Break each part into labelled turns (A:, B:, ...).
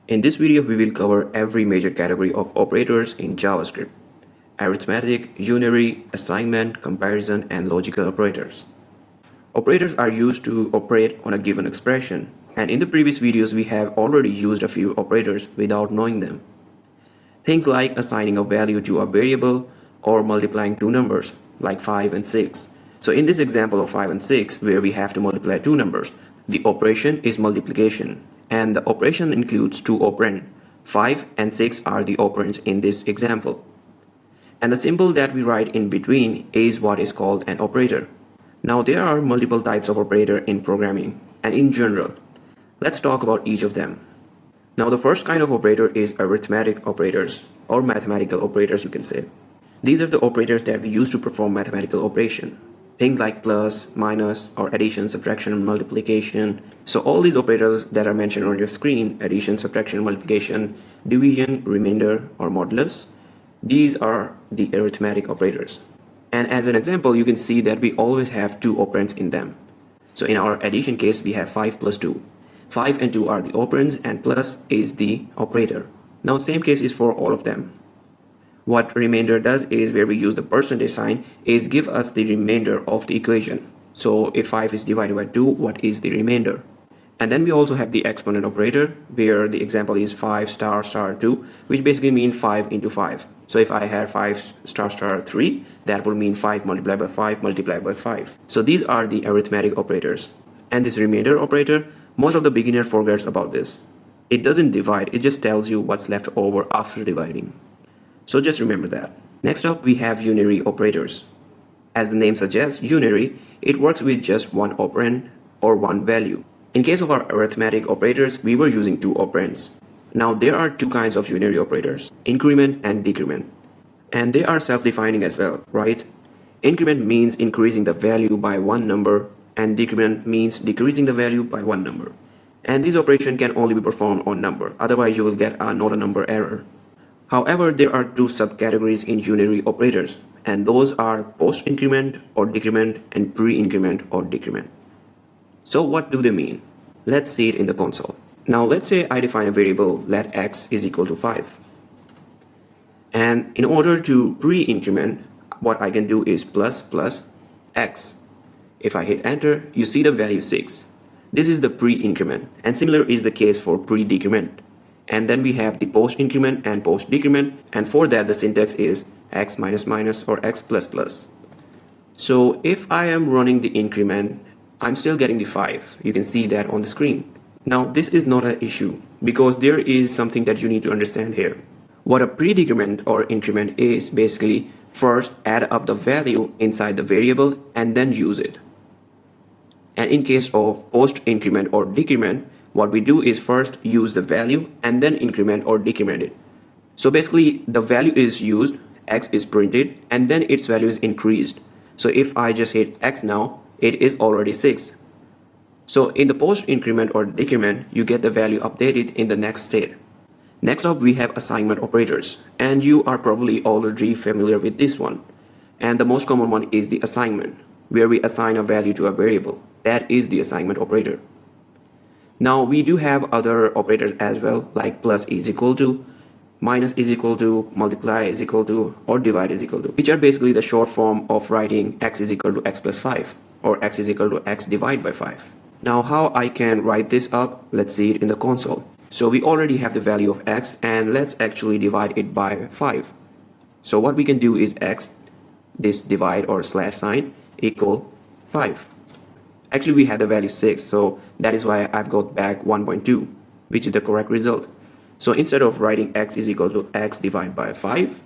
A: In this video, we will cover every major category of operators in JavaScript: arithmetic, unary, assignment, comparison, and logical operators. Operators are used to operate on a given expression, and in the previous videos, we have already used a few operators without knowing them. Things like assigning a value to a variable or multiplying two numbers, like 5 and 6. So in this example of 5 and 6, where we have to multiply two numbers, the operation is multiplication, and the operation includes two operands. 5 and 6 are the operands in this example. And the symbol that we write in between is what is called an operator. Now there are multiple types of operator in programming and in general. Let's talk about each of them. Now the first kind of operator is arithmetic operators, or mathematical operators you can say. These are the operators that we use to perform mathematical operation. Things like plus, minus, or addition, subtraction, multiplication. So all these operators that are mentioned on your screen, addition, subtraction, multiplication, division, remainder, or modulus, these are the arithmetic operators. And as an example, you can see that we always have two operands in them. So in our addition case, we have 5 plus 2. 5 and 2 are the operands and plus is the operator. Now same case is for all of them. What remainder does is, where we use the percentage sign, is give us the remainder of the equation. So if 5 is divided by 2, what is the remainder? And then we also have the exponent operator, where the example is 5 star star 2, which basically means 5 into 5. So if I had 5 star star 3, that would mean 5 multiplied by 5 multiplied by 5. So these are the arithmetic operators. And this remainder operator, most of the beginner forgets about this. It doesn't divide, it just tells you what's left over after dividing. So just remember that. Next up, we have unary operators. As the name suggests, unary, it works with just one operand or one value. In case of our arithmetic operators, we were using two operands. Now there are two kinds of unary operators, increment and decrement. And they are self-defining as well, right? Increment means increasing the value by one number, and decrement means decreasing the value by one number. And this operation can only be performed on number, otherwise you will get a not a number error. However, there are two subcategories in unary operators, and those are post-increment or decrement and pre-increment or decrement. So what do they mean? Let's see it in the console. Now let's say I define a variable, let x is equal to 5. And in order to pre-increment, what I can do is plus x. If I hit enter, you see the value 6. This is the pre-increment, and similar is the case for pre-decrement. And then we have the post-increment and post-decrement, and for that the syntax is x minus minus or x plus plus. So if I am running the increment, I'm still getting the 5. You can see that on the screen. Now this is not an issue, because there is something that you need to understand here. What a pre-decrement or increment is basically, first add up the value inside the variable and then use it. And in case of post-increment or decrement, what we do is first use the value and then increment or decrement it. So basically the value is used, x is printed, and then its value is increased. So if I just hit x now, it is already 6. So in the post-increment or decrement, you get the value updated in the next state. Next up, we have assignment operators, and you are probably already familiar with this one. And the most common one is the assignment, where we assign a value to a variable. That is the assignment operator. Now we do have other operators as well, like plus is equal to, minus is equal to, multiply is equal to, or divide is equal to, which are basically the short form of writing x is equal to x plus 5, or x is equal to x divided by 5. Now how I can write this up, let's see it in the console. So we already have the value of x, and let's actually divide it by 5. So what we can do is x, this divide or slash sign, equal 5. Actually we had the value 6, so that is why I've got back 1.2, which is the correct result. So instead of writing x is equal to x divided by 5,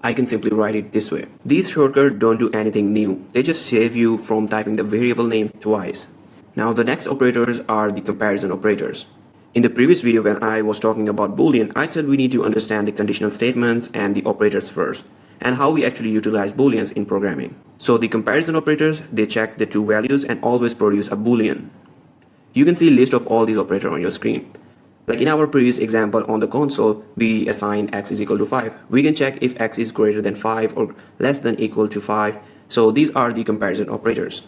A: I can simply write it this way. These shortcuts don't do anything new, they just save you from typing the variable name twice. Now the next operators are the comparison operators. In the previous video when I was talking about Boolean, I said we need to understand the conditional statements and the operators first, and how we actually utilize Booleans in programming. So the comparison operators, they check the two values and always produce a Boolean. You can see a list of all these operators on your screen. Like in our previous example on the console, we assign x is equal to 5. We can check if x is greater than 5 or less than equal to 5. So these are the comparison operators.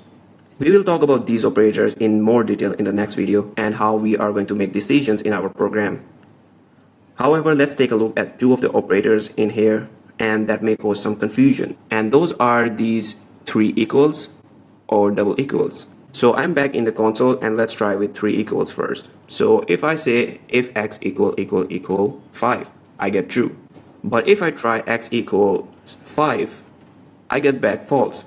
A: We will talk about these operators in more detail in the next video and how we are going to make decisions in our program. However, let's take a look at two of the operators in here, and that may cause some confusion. And those are these three equals or double equals. So I'm back in the console, and let's try with three equals first. So if I say if x equal 5, I get true. But if I try x equals 5, I get back false.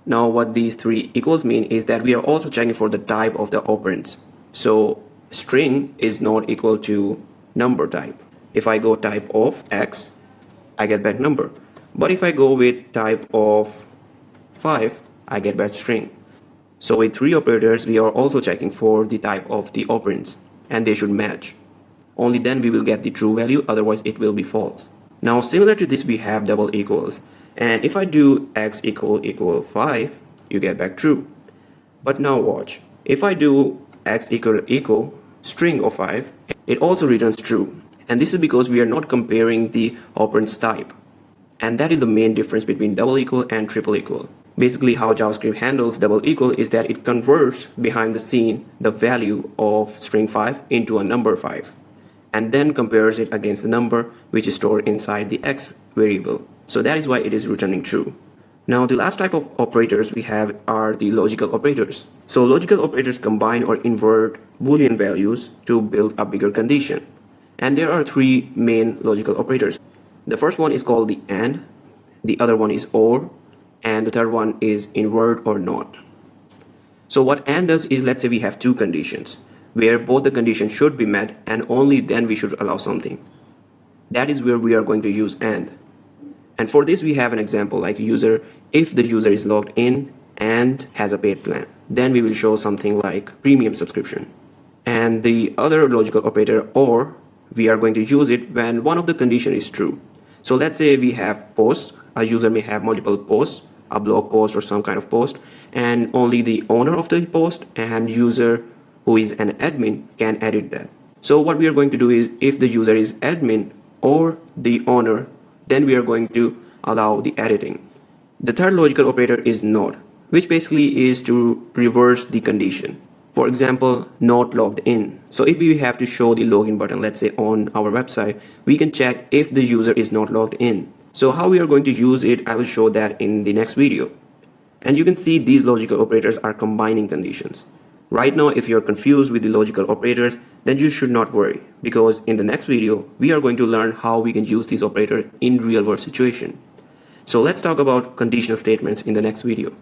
A: Now what these three equals mean is that we are also checking for the type of the operands. So string is not equal to number type. If I go type of x, I get back number. But if I go with type of 5, I get back string. So with three operators, we are also checking for the type of the operands, and they should match. Only then we will get the true value, otherwise it will be false. Now similar to this, we have double equals. And if I do x equal 5, you get back true. But now watch. If I do x equal string of 5, it also returns true. And this is because we are not comparing the operands type. And that is the main difference between double equal and triple equal. Basically, how JavaScript handles double equal is that it converts behind the scene the value of string 5 into a number 5, and then compares it against the number which is stored inside the x variable. So that is why it is returning true. Now the last type of operators we have are the logical operators. So logical operators combine or invert Boolean values to build a bigger condition. And there are three main logical operators. The first one is called the AND, the other one is OR, and the third one is invert or not. So what AND does is, let's say we have two conditions where both the conditions should be met, and only then we should allow something. That is where we are going to use AND. And for this we have an example like user. If the user is logged in and has a paid plan, then we will show something like premium subscription. And the other logical operator OR, we are going to use it when one of the condition is true. So let's say we have posts. A user may have multiple posts, a blog post or some kind of post, and only the owner of the post and user who is an admin can edit that. So what we are going to do is, if the user is admin or the owner, then we are going to allow the editing. The third logical operator is not, which basically is to reverse the condition. For example, not logged in. So if we have to show the login button, let's say on our website, we can check if the user is not logged in. So how we are going to use it, I will show that in the next video. And you can see these logical operators are combining conditions. Right now, if you're confused with the logical operators, then you should not worry, because in the next video, we are going to learn how we can use these operators in real world situation. So let's talk about conditional statements in the next video.